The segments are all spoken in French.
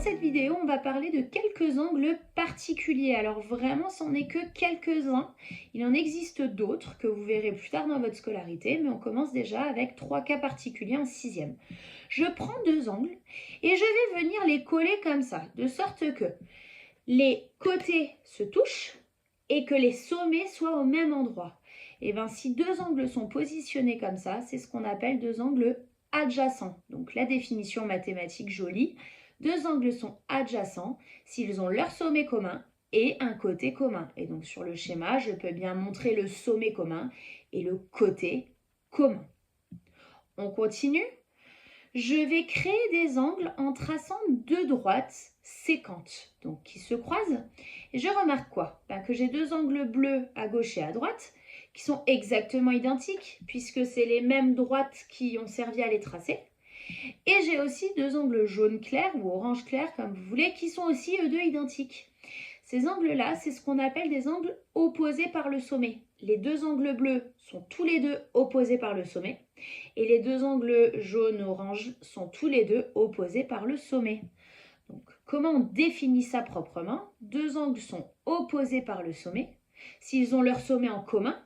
cette vidéo, on va parler de quelques angles particuliers. Alors vraiment, c'en est que quelques-uns. Il en existe d'autres que vous verrez plus tard dans votre scolarité, mais on commence déjà avec 3 cas particuliers en 6e. Je prends 2 angles et je vais venir les coller comme ça, de sorte que les côtés se touchent et que les sommets soient au même endroit. Et bien, si 2 angles sont positionnés comme ça, c'est ce qu'on appelle 2 angles adjacents. Donc la définition mathématique jolie, 2 angles sont adjacents s'ils ont leur sommet commun et un côté commun. Et donc sur le schéma, je peux bien montrer le sommet commun et le côté commun. On continue. Je vais créer des angles en traçant 2 droites séquentes, donc qui se croisent. Et je remarque quoi? Que j'ai 2 angles bleus à gauche et à droite qui sont exactement identiques puisque c'est les mêmes droites qui ont servi à les tracer. Et j'ai aussi 2 angles jaune clair ou orange clair comme vous voulez qui sont aussi eux deux identiques. Ces angles-là, c'est ce qu'on appelle des angles opposés par le sommet. Les 2 angles bleus sont tous les deux opposés par le sommet et les 2 angles jaune-orange sont tous les deux opposés par le sommet. Donc, comment on définit ça proprement? 2 angles sont opposés par le sommet s'ils ont leur sommet en commun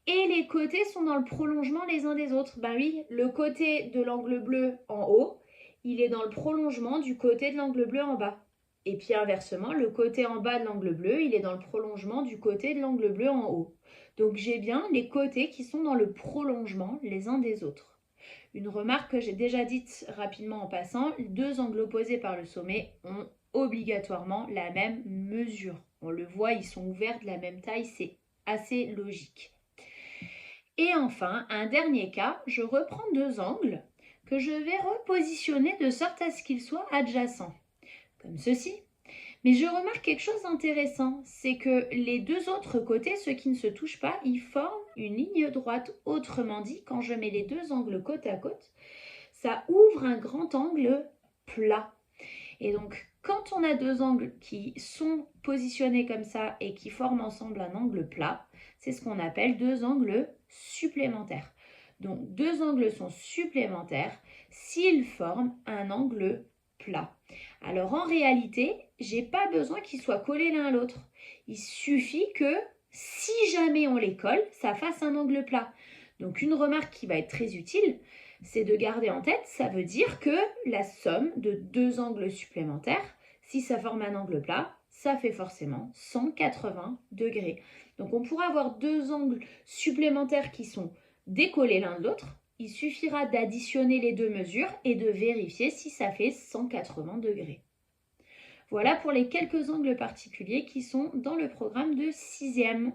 et les côtés sont dans le prolongement les uns des autres. Ben oui, le côté de l'angle bleu en haut, il est dans le prolongement du côté de l'angle bleu en bas. Et puis inversement, le côté en bas de l'angle bleu, il est dans le prolongement du côté de l'angle bleu en haut. Donc j'ai bien les côtés qui sont dans le prolongement les uns des autres. Une remarque que j'ai déjà dite rapidement en passant, 2 angles opposés par le sommet ont obligatoirement la même mesure. On le voit, ils sont ouverts de la même taille, c'est assez logique. Et enfin, un dernier cas, je reprends 2 angles que je vais repositionner de sorte à ce qu'ils soient adjacents, comme ceci. Mais je remarque quelque chose d'intéressant, c'est que les 2 autres côtés, ceux qui ne se touchent pas, ils forment une ligne droite. Autrement dit, quand je mets les 2 angles côte à côte, ça ouvre un grand angle plat. Et donc, quand on a 2 angles qui sont positionnés comme ça et qui forment ensemble un angle plat, c'est ce qu'on appelle 2 angles supplémentaires. Donc, 2 angles sont supplémentaires s'ils forment un angle plat. Alors, en réalité, je n'ai pas besoin qu'ils soient collés l'un à l'autre. Il suffit que, si jamais on les colle, ça fasse un angle plat. Donc, une remarque qui va être très utile, c'est de garder en tête, ça veut dire que la somme de 2 angles supplémentaires, si ça forme un angle plat, ça fait forcément 180 degrés. Donc on pourra avoir 2 angles supplémentaires qui sont décollés l'un de l'autre. Il suffira d'additionner les 2 mesures et de vérifier si ça fait 180 degrés. Voilà pour les quelques angles particuliers qui sont dans le programme de 6e.